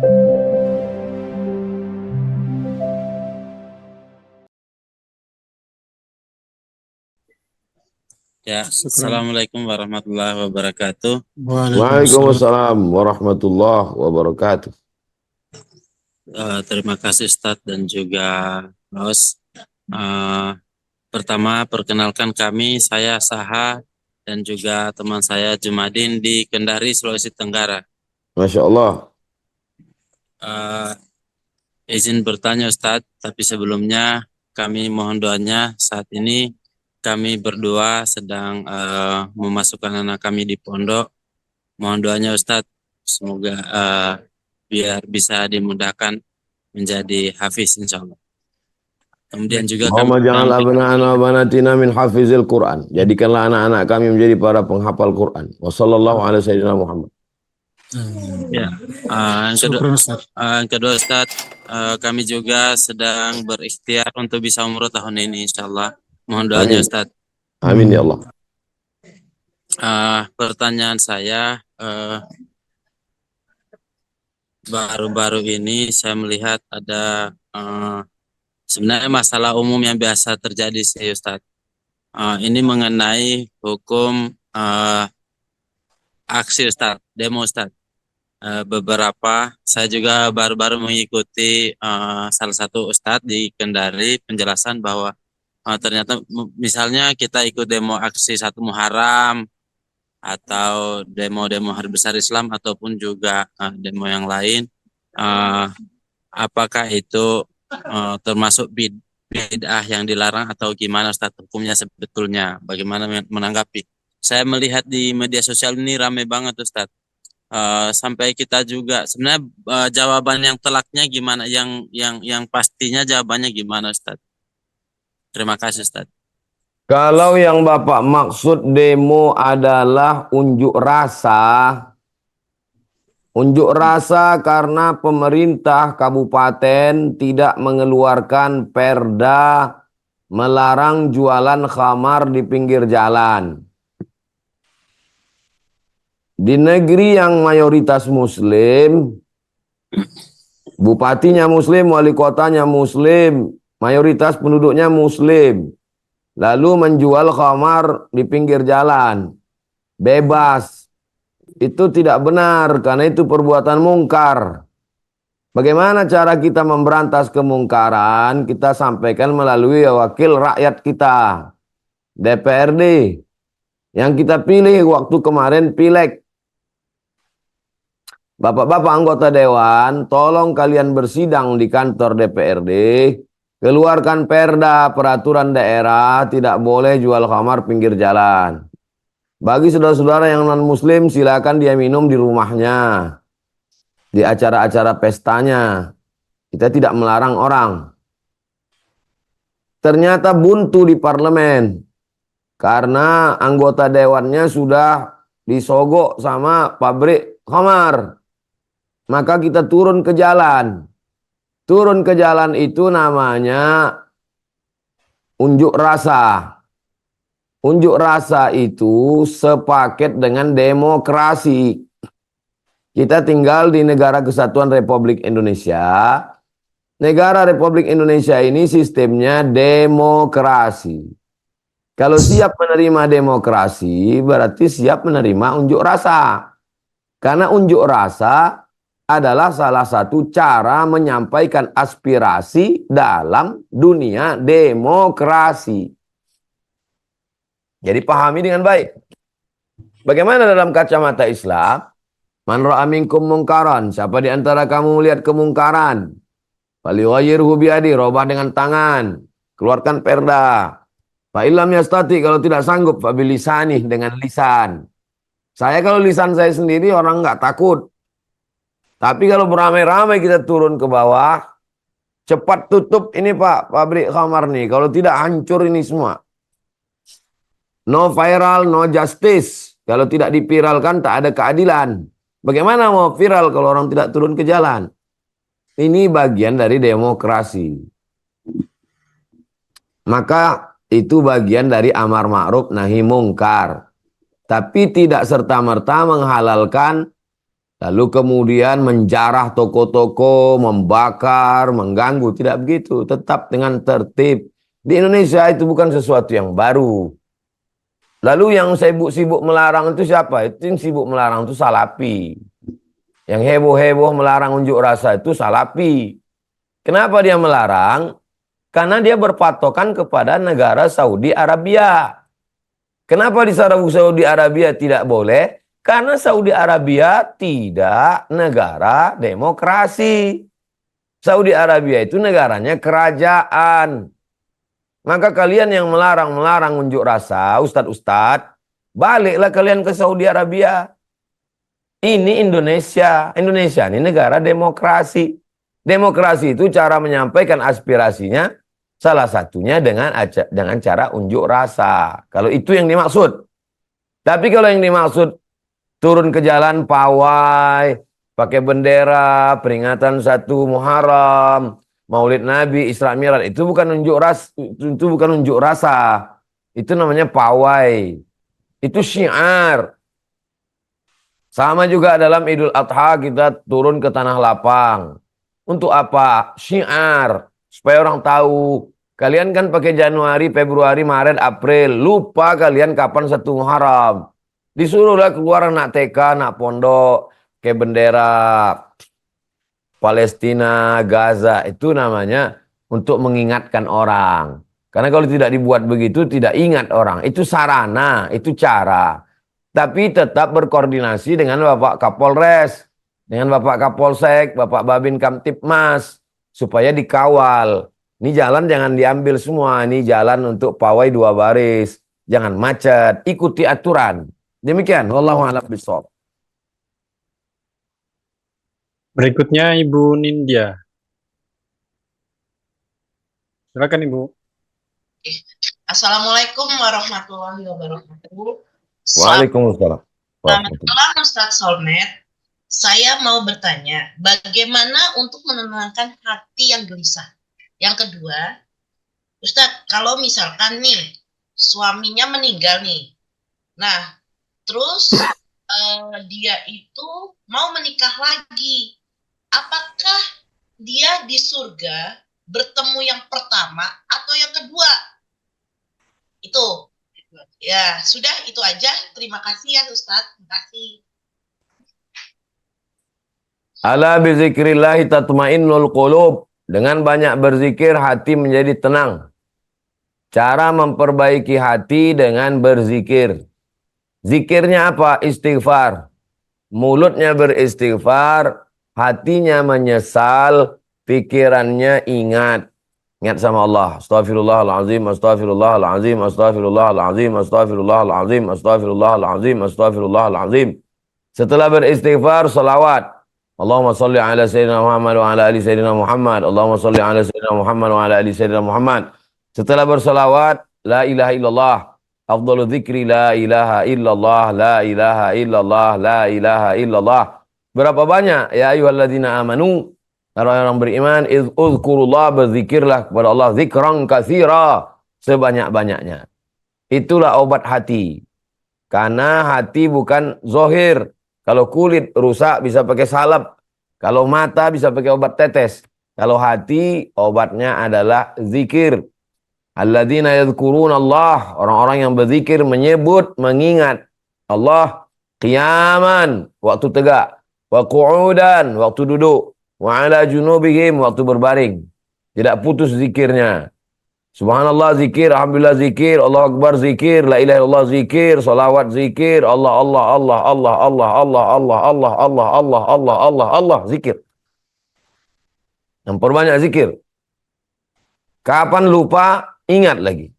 Ya, Assalamualaikum warahmatullahi wabarakatuh. Waalaikumsalam warahmatullahi wabarakatuh. Terima kasih Ustadz dan juga Bos. Pertama, perkenalkan kami, saya Saha dan juga teman saya Jumadin di Kendari, Sulawesi Tenggara. Masya Allah. Izin bertanya Ustadz, tapi sebelumnya kami mohon doanya. Saat ini kami berdua sedang memasukkan anak kami di pondok. Mohon doanya Ustadz, semoga biar bisa dimudahkan menjadi hafiz insya Allah. Kemudian juga kami Allahumma ja'al abna'ana wa banatina min hafizil Quran. Jadikanlah anak-anak kami menjadi para penghafal Quran. Wa sallallahu ala sayyidina Muhammad. Ya, yang kedua Ustadz, kami juga sedang berikhtiar untuk bisa umroh tahun ini insya Allah. Mohon doanya Ustadz. Amin ya Allah. Pertanyaan saya, baru-baru ini saya melihat ada sebenarnya masalah umum yang biasa terjadi sih Ustadz. Ini mengenai hukum aksi Ustadz, demo Ustadz. Beberapa, saya juga baru-baru mengikuti salah satu Ustadz di Kendari penjelasan bahwa ternyata misalnya kita ikut demo aksi 1 Muharram atau demo-demo Hari Besar Islam ataupun juga demo yang lain, apakah itu termasuk bid'ah yang dilarang atau gimana Ustadz hukumnya sebetulnya? Bagaimana menanggapi? Saya melihat di media sosial ini ramai banget Ustadz. Sampai kita juga sebenarnya jawaban yang telaknya gimana, yang pastinya jawabannya gimana Ustadz? Terima kasih Ustadz. Kalau yang Bapak maksud demo adalah unjuk rasa karena pemerintah kabupaten tidak mengeluarkan perda melarang jualan khamar di pinggir jalan. Di negeri yang mayoritas muslim, bupatinya muslim, wali kotanya muslim, mayoritas penduduknya muslim, lalu menjual khamar di pinggir jalan, bebas. Itu tidak benar, karena itu perbuatan mungkar. Bagaimana cara kita memberantas kemungkaran? Kita sampaikan melalui wakil rakyat kita, DPRD, yang kita pilih waktu kemarin pileg. Bapak-bapak anggota dewan, tolong kalian bersidang di kantor DPRD, keluarkan perda peraturan daerah tidak boleh jual khamar pinggir jalan. Bagi saudara-saudara yang non-muslim, silakan dia minum di rumahnya, di acara-acara pestanya. Kita tidak melarang orang. Ternyata buntu di parlemen, karena anggota dewannya sudah disogok sama pabrik khamar. Maka kita turun ke jalan. Turun ke jalan itu namanya unjuk rasa. Unjuk rasa itu sepaket dengan demokrasi. Kita tinggal di Negara Kesatuan Republik Indonesia. Negara Republik Indonesia ini sistemnya demokrasi. Kalau siap menerima demokrasi, berarti siap menerima unjuk rasa. Karena unjuk rasa adalah salah satu cara menyampaikan aspirasi dalam dunia demokrasi. Jadi pahami dengan baik. Bagaimana dalam kacamata Islam? Man ra'a minkum mungkaran. Siapa di antara kamu melihat kemungkaran? Falyughayyirhu biyadi, robah dengan tangan. Keluarkan perda. Fa illam yastati, kalau tidak sanggup, fa bilisani, dengan lisan. Saya kalau lisan saya sendiri orang nggak takut. Tapi kalau beramai-ramai kita turun ke bawah, cepat tutup ini Pak, pabrik khamar nih. Kalau tidak hancur ini semua. No viral, no justice. Kalau tidak dipiralkan tak ada keadilan. Bagaimana mau viral kalau orang tidak turun ke jalan? Ini bagian dari demokrasi. Maka itu bagian dari amar ma'ruf nahi mungkar. Tapi tidak serta-merta menghalalkan Lalu kemudian menjarah toko-toko, membakar, mengganggu. Tidak begitu. Tetap dengan tertib. Di Indonesia itu bukan sesuatu yang baru. Lalu yang sibuk-sibuk melarang itu siapa? Itu yang sibuk melarang itu Salafi. Yang heboh-heboh melarang unjuk rasa itu Salafi. Kenapa dia melarang? Karena dia berpatokan kepada negara Saudi Arabia. Kenapa di Saudi Arabia tidak boleh? Karena Saudi Arabia tidak negara demokrasi. Saudi Arabia itu negaranya kerajaan. Maka kalian yang melarang unjuk rasa, ustadz-ustadz, baliklah kalian ke Saudi Arabia. Ini Indonesia. Indonesia ini negara demokrasi. Demokrasi itu cara menyampaikan aspirasinya, salah satunya dengan cara unjuk rasa. Kalau itu yang dimaksud. Tapi kalau yang dimaksud turun ke jalan pawai, pakai bendera, peringatan 1 Muharram, Maulid Nabi, Isra Mi'raj, itu bukan unjuk rasa. Itu namanya pawai. Itu syiar. Sama juga dalam Idul Adha kita turun ke tanah lapang. Untuk apa? Syiar. Supaya orang tahu. Kalian kan pakai Januari, Februari, Maret, April. Lupa kalian kapan 1 Muharram. Disuruhlah keluar anak TK, anak pondok. Kayak bendera Palestina, Gaza. Itu namanya untuk mengingatkan orang. Karena kalau tidak dibuat begitu, tidak ingat orang. Itu sarana, itu cara. Tapi tetap berkoordinasi dengan Bapak Kapolres, dengan Bapak Kapolsek, Bapak Babin Kamtipmas, supaya dikawal. Ini jalan jangan diambil semua, ini jalan untuk pawai 2 baris. Jangan macet, ikuti aturan. Demikian, wallahu a'lam bishawab. Berikutnya Ibu Nindya. Silakan Ibu. Assalamualaikum warahmatullahi wabarakatuh. Waalaikumsalam. Selamat malam Ustadz Solmed. Saya mau bertanya, bagaimana untuk menenangkan hati yang gelisah? Yang kedua, Ustadz, kalau misalkan nih suaminya meninggal nih, nah terus dia itu mau menikah lagi, apakah dia di surga bertemu yang pertama atau yang kedua? Itu. Ya, sudah itu aja. Terima kasih ya Ustadz. Terima kasih. Ala bizikrillahi tatmainnul qulub. Dengan banyak berzikir hati menjadi tenang. Cara memperbaiki hati dengan berzikir. Zikirnya apa? Istighfar. Mulutnya beristighfar, hatinya menyesal, pikirannya ingat. Ingat sama Allah. Astaghfirullahaladzim, astaghfirullahaladzim, astaghfirullahaladzim, astaghfirullahaladzim, astaghfirullahaladzim, astaghfirullahaladzim. Setelah beristighfar, salawat. Allahumma salli ala Sayyidina Muhammad wa ala ali Sayyidina Muhammad. Allahumma salli ala Sayyidina Muhammad wa ala ali Sayyidina Muhammad. Setelah bersalawat, la ilaha illallah. Afdalu dzikri la ilaha illallah, la ilaha illallah, la ilaha illallah. Berapa banyak? Ya ayyuhalladzina amanu. Orang-orang beriman, uzkurullah, berzikirlah kepada Allah, zikran katsira, sebanyak-banyaknya. Itulah obat hati. Karena hati bukan zohir. Kalau kulit rusak bisa pakai salep. Kalau mata bisa pakai obat tetes. Kalau hati, obatnya adalah zikir. Alladzina yadhkuruna Allah. Orang-orang yang berzikir, menyebut, mengingat Allah. Qiyaman, waktu tegak. Wa qu'udan, waktu duduk. Wa ala junubihim, waktu berbaring. Tidak putus zikirnya. Subhanallah zikir, alhamdulillah zikir, Allah Akbar zikir, la ilaha illallah zikir, salawat zikir, Allah Allah Allah Allah Allah Allah Allah Allah Allah Allah Allah Allah Allah zikir. Memperbanyak zikir. Kapan lupa, ingat lagi.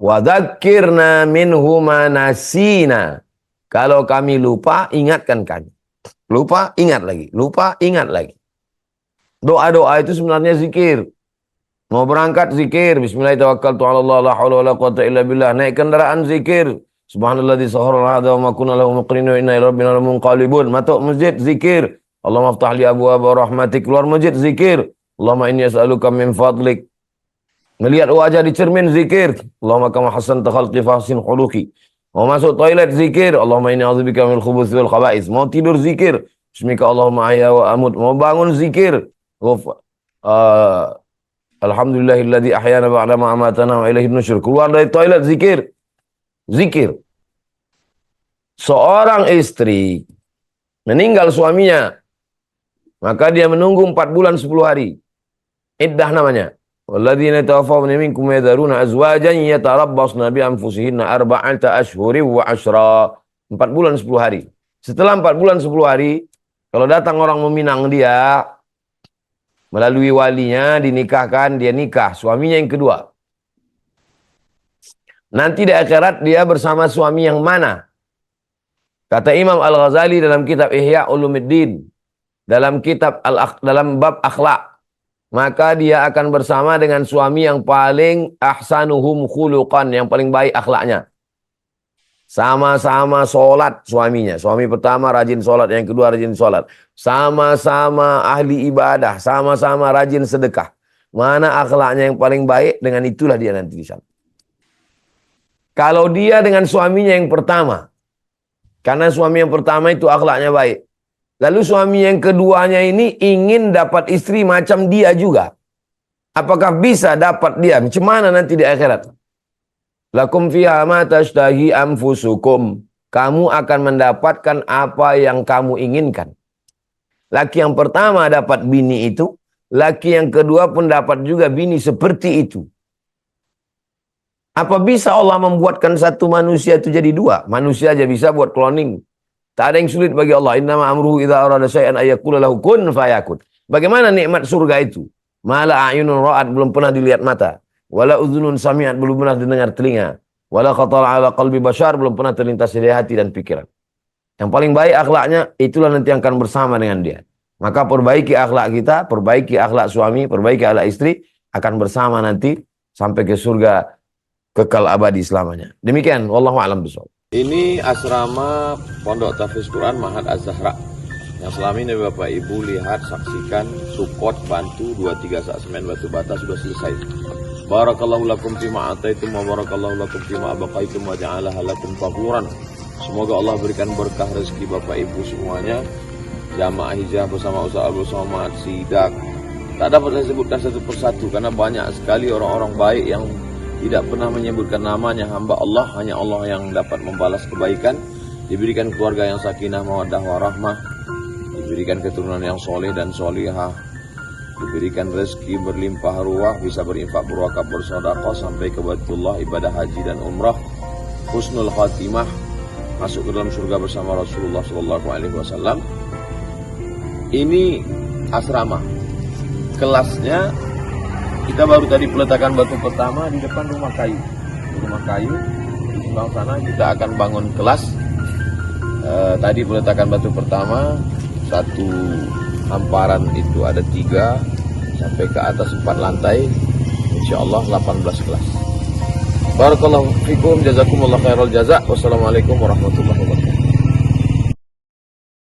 Wa dzakirna minhu ma nasina. Kalau kami lupa, ingatkan kami. Lupa, ingat lagi. Lupa, ingat lagi. Doa-doa itu sebenarnya zikir. Mau berangkat zikir. Bismillahirrahmanirrahim. La haula wala quwwata illa billah. Naik kendaraan zikir. Subhanalladzi sahhara lana wa ma kunna lahu muqrinin wa inna ila rabbina lamunqalibun. Masuk masjid zikir. Allahumma aftah li abwaaba rahmatik. Keluar masjid zikir. Allahumma inni as'aluka min fadlik. Melihat wajah di cermin zikir. Allahumma kama hasan khalqi fahsin khuluqi. Mau masuk toilet zikir, Allahumma inni a'udzubika minal khubuthi wal khaba'is. Mau tidur zikir, bismika Allahumma ahya wa amut. Mau bangun zikir, alhamdulillahilladzi ahyana ba'da ma amatana wa ilaihin nusyur. Keluar dari toilet zikir. Zikir. Seorang istri meninggal suaminya, maka dia menunggu 4 bulan 10 hari. Iddah namanya. Walladzina tawaffawna minkum yadharuna azwajan yatarabbasna bi anfusihinna arba'ata ashhurin wa 'ashra. 4 bulan 10 hari. Setelah 4 bulan 10 hari, kalau datang orang meminang dia melalui walinya, dinikahkan, dia nikah, suaminya yang kedua. Nanti di akhirat dia bersama suami yang mana? Kata Imam Al-Ghazali dalam kitab Ihya Ulumuddin, dalam kitab dalam bab akhlak, maka dia akan bersama dengan suami yang paling ahsanuhum khuluqan, yang paling baik akhlaknya. Sama-sama sholat suaminya. Suami pertama rajin sholat, yang kedua rajin sholat. Sama-sama ahli ibadah, sama-sama rajin sedekah. Mana akhlaknya yang paling baik, dengan itulah dia nanti di sana. Kalau dia dengan suaminya yang pertama, karena suami yang pertama itu akhlaknya baik, lalu suami yang keduanya ini ingin dapat istri macam dia juga, apakah bisa dapat dia? Macam mana nanti di akhirat? Lakum fiha ma tashtahi anfusukum. Kamu akan mendapatkan apa yang kamu inginkan. Laki yang pertama dapat bini itu, laki yang kedua pun dapat juga bini seperti itu. Apa bisa Allah membuatkan satu manusia itu jadi dua? Manusia aja bisa buat cloning. Tak ada yang sulit bagi Allah. Innama amruhu idza arada syai'an ayyaqula lahu kun fayakun. Bagaimana nikmat surga itu? Mala a'yunun ra'at, belum pernah dilihat mata. Wala udhunun sami'at, belum pernah didengar telinga. Wala khatara ala qalbi bashar, belum pernah terlintas di hati dan pikiran. Yang paling baik akhlaknya, itulah nanti yang akan bersama dengan dia. Maka perbaiki akhlak kita, perbaiki akhlak suami, perbaiki akhlak istri, akan bersama nanti sampai ke surga kekal abadi selamanya. Demikian, wallahu a'lam bishawab. Ini asrama Pondok Tahfiz Quran Mahat Az-Zahra yang selama ini Bapak Ibu lihat, saksikan, support, bantu 2-3 sak semen batu bata sudah selesai. Barakallahu lakum fima ataitum wa barakallahu lakum fima abaqaitum wa ja'alaha lakum tahuran. Semoga Allah berikan berkah rezeki Bapak Ibu semuanya. Jamaah hijrah bersama Ustaz Abdul Somad, Sidak. Tak dapat saya sebutkan satu persatu karena banyak sekali orang-orang baik yang tidak pernah menyebutkan namanya, hamba Allah, hanya Allah yang dapat membalas kebaikan. Diberikan keluarga yang sakinah, mawaddah, warahmah, diberikan keturunan yang soleh dan solihah, diberikan rezeki berlimpah ruah, bisa berinfak, berwakaf, bersedekah sampai ke Baitullah, ibadah haji dan umrah, husnul khatimah, masuk ke dalam surga bersama Rasulullah SAW. Ini asrama, kelasnya. Kita baru tadi peletakan batu pertama di depan rumah kayu. Di rumah kayu, di sebelah sana kita akan bangun kelas. Tadi peletakan batu pertama, satu hamparan itu ada 3 sampai ke atas 4 lantai. InsyaAllah 18 kelas. Barakallahu fikum, jazakumullah khairal jazak. Wassalamualaikum warahmatullahi wabarakatuh.